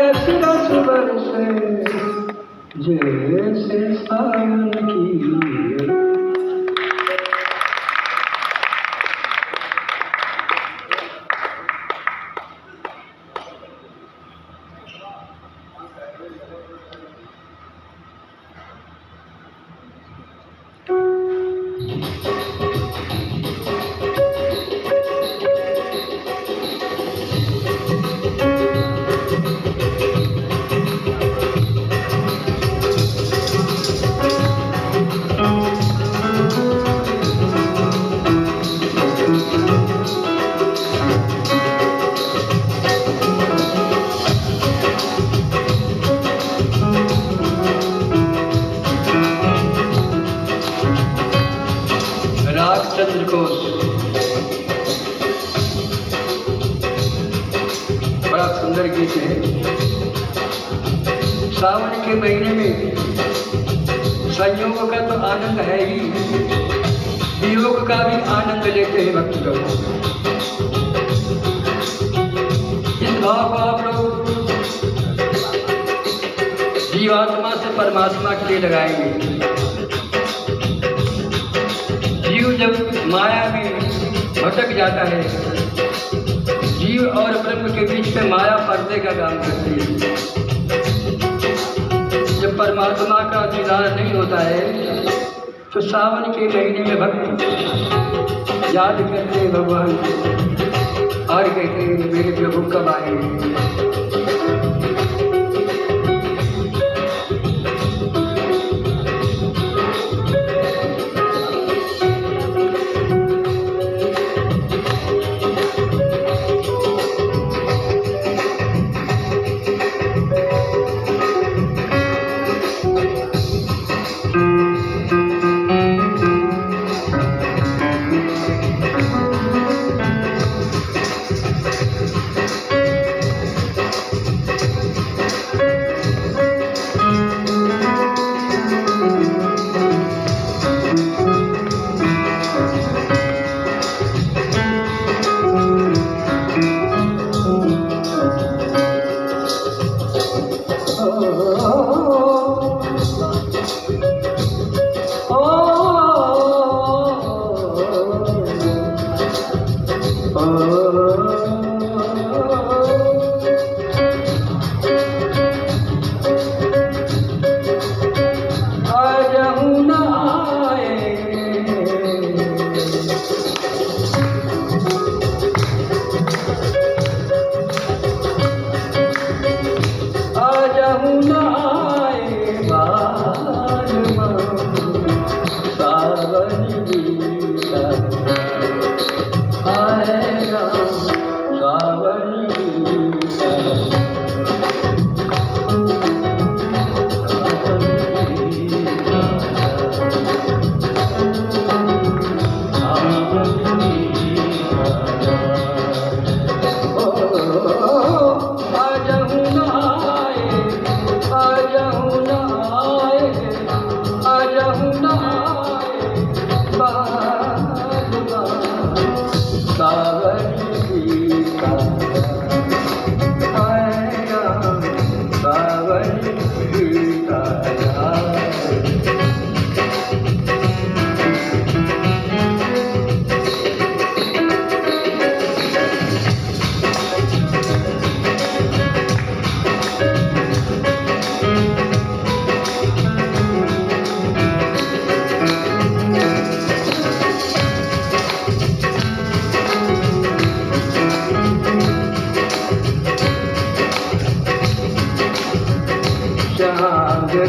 रस रस बरसे जैसे सावन की। रागचंद्र को बड़ा सुंदर गीत है। सावन के महीने में संयोग का तो आनंद है ही, वियोग का भी आनंद लेते हैं भक्त लोग। इस भाव को आप लोग जीवात्मा से परमात्मा के लिए लगाएंगे। जीव जब माया में भटक जाता है, जीव और ब्रह्म के बीच में माया पर्दे का काम करती है। जब परमात्मा का दीदार नहीं होता है तो सावन के महीने में भक्त याद करते हैं भगवान और कहते हैं मेरे प्रभु कब आएंगे।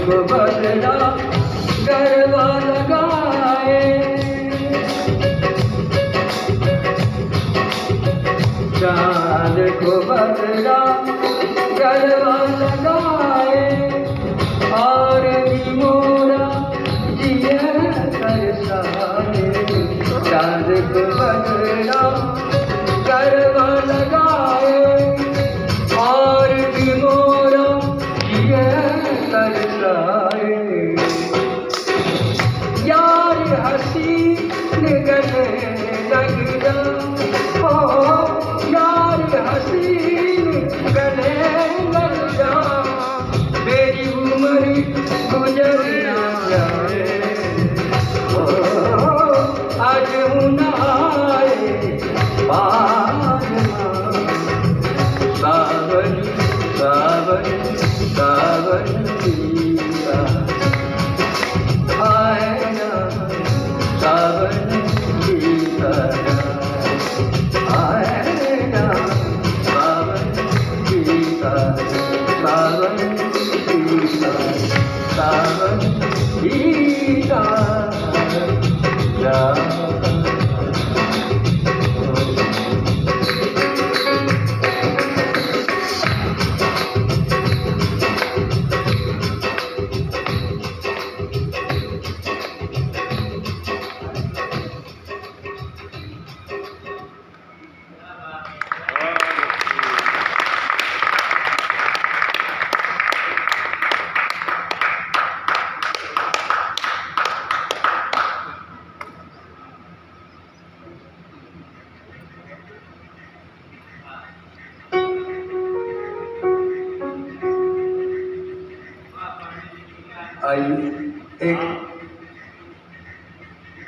को बदला गरबा लगाए, चांद को बदला गरबा लगाए, और भी मोरा जिया तरसाए। चांद को बदला गरबा लगाए, और भी मोरा जिया तरसाए। यार हसीन गले लगना, ओ यार हसीन गले लग सावन सीता सावन सीता आइए एक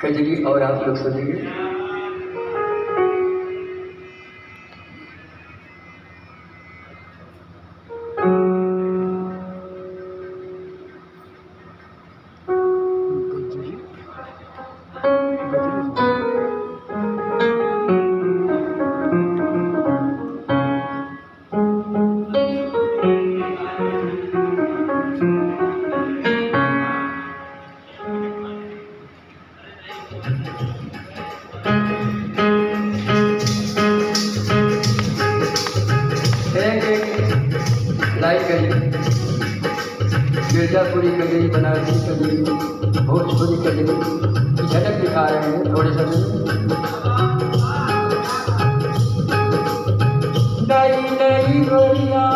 कजरी और आप लोग सुनिए। लाइक करिए, मिर्जापुरी कजरी, बनारसी कजरी, भोजपुरी कजरी की झलक दिखा रहे हैं थोड़े समय। नई नई गोरिया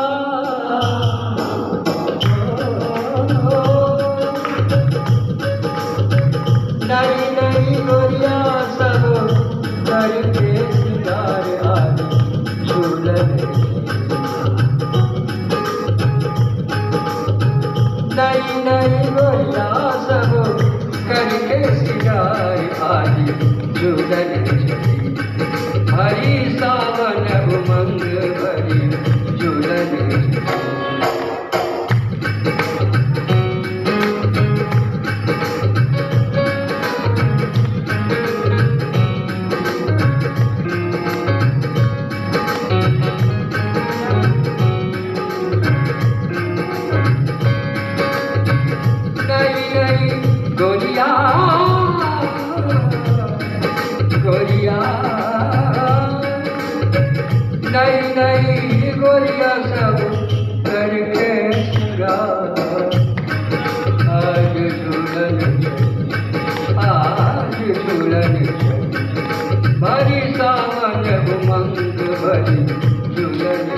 नई नई गोरिया सब करके सिंगार आदि झूलन। नई नई गोरिया सब करके सिंगार आदि झूलन। हरी सावन उमंग भरी झूलन। गोरिया गोरिया नई नई गोरिया सब करके सिंगार आज झूलन। आज झूलन भरी सावन उमंग भरी झूलन।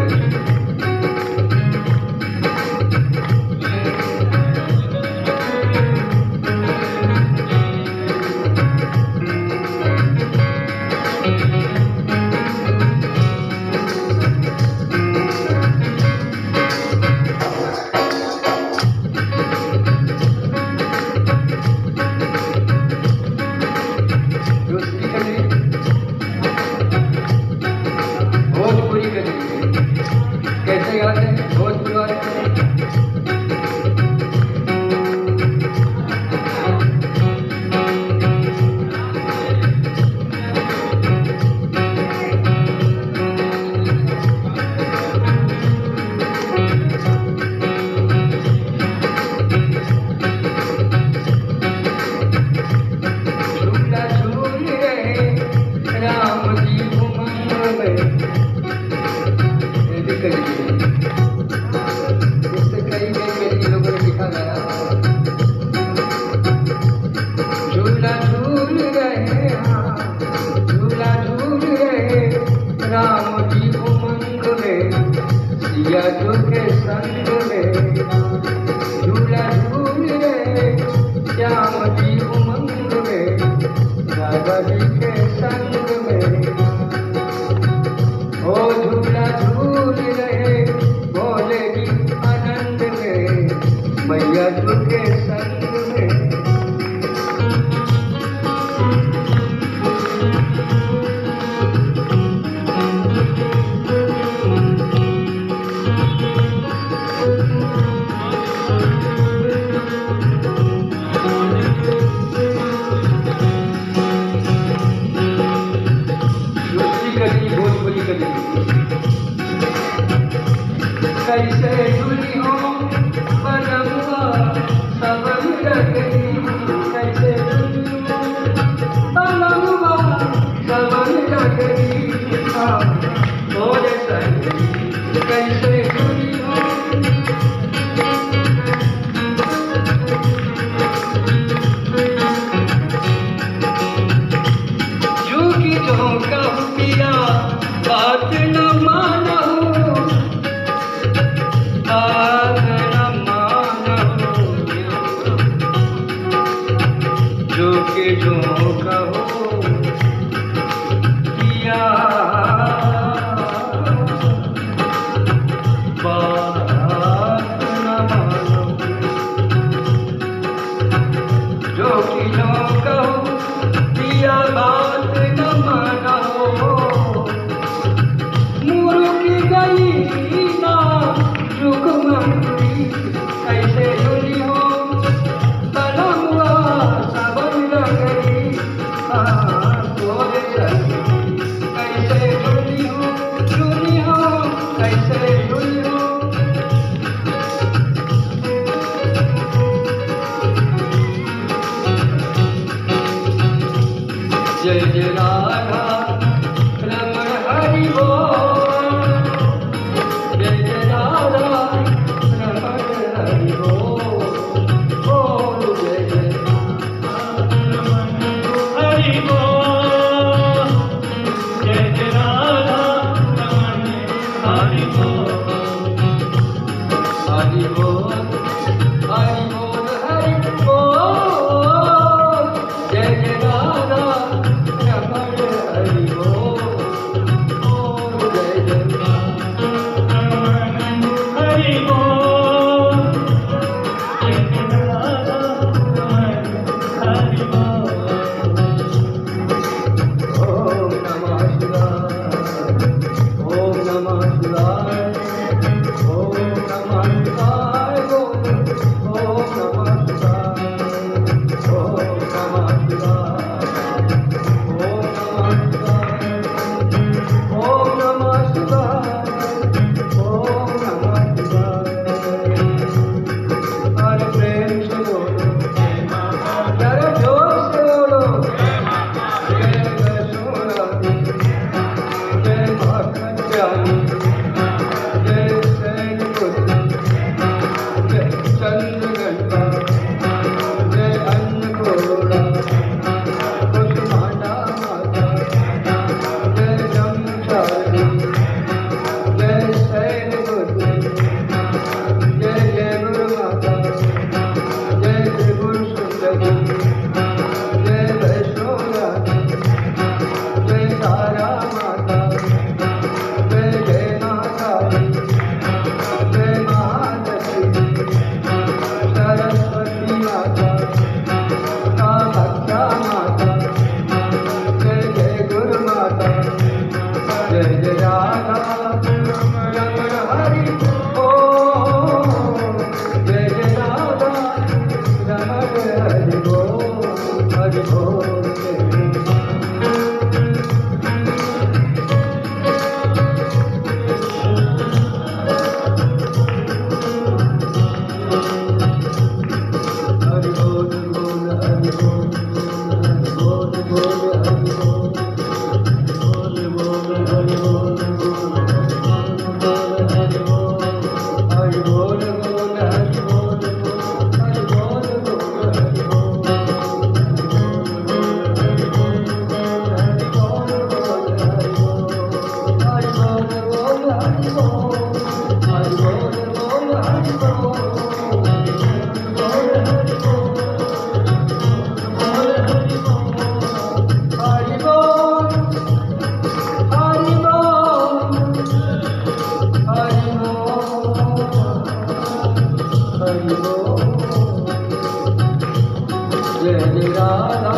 भोजपुरी कजरी कैसे याद है? भोजपुरी वाले झूला झूल रहे राम जी उमंग में। इससे कई कई लोगों ने लिखा गया। झूला झूल रहे झूला झूल रहे राम जी उमंग में। सिया जो के संग में झूला झूल रहे श्याम जी उमंग में। राधा जी के संग में ओ झूला झूल रहे भोले जी आनंद में। मैया जी के संग में। जुनी हो बनमुआ सबन रगरी कैसे जुनी हो बनमुआ सबन रगरी तोरे संगरी कैसे जुनी हो कहूँ पिया बात न मानो बात न मानो जो कि जो कहो पिया बात न मानो जो कि जो कहो पिया बात न मानो मुर्गी गई ना रुकमंदी कैसे जुनी हो बनमुआ सबन रगरी तोरे संगरी कैसे जुनी हो कैसे जुनी हो जय जय राधा रमण हरि बोल जय जय राधा रमण हरि बोल बोल जय जय हरि बोल जय जय राधा रमण हरि बोल हरि बोल हरि बोल हरि बोल जय जय राधा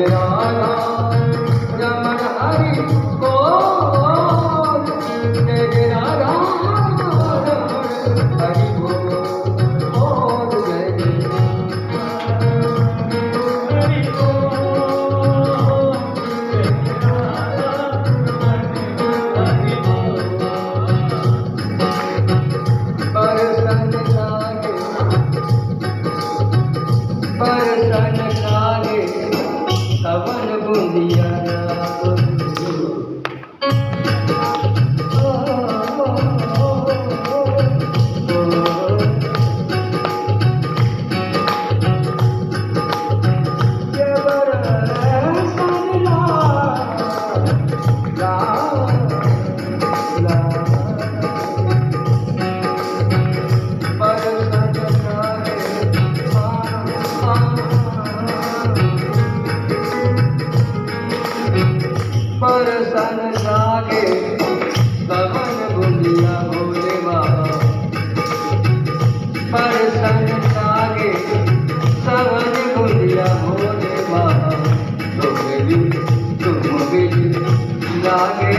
राधा रमण हरि बोल, जय जय राधा रमण हरि बोल, जय जय परसन लागे कवन बुंदिया परसन लागे कवन बुंदिया भोले बाबा, परसन लागे कवन बुंदिया भोले बाबा, तुम भी लागे